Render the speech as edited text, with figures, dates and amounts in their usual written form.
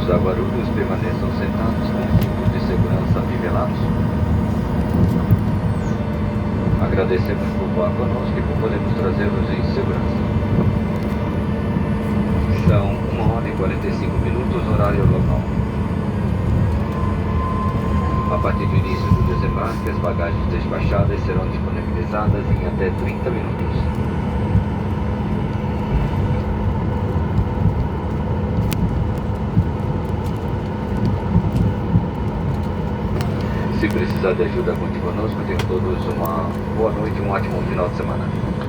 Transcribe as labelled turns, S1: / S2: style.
S1: passageiros da Guarulhos permaneçam sentados com o cinto de segurança nivelados. Agradecemos por voar conosco e por podermos trazê-los em segurança. São 1h45, horário local. A partir do início do desembarque, as bagagens despachadas serão disponibilizadas em até 30 minutos. Se precisar de ajuda, conte conosco. Tenham todos uma boa noite e um ótimo final de semana.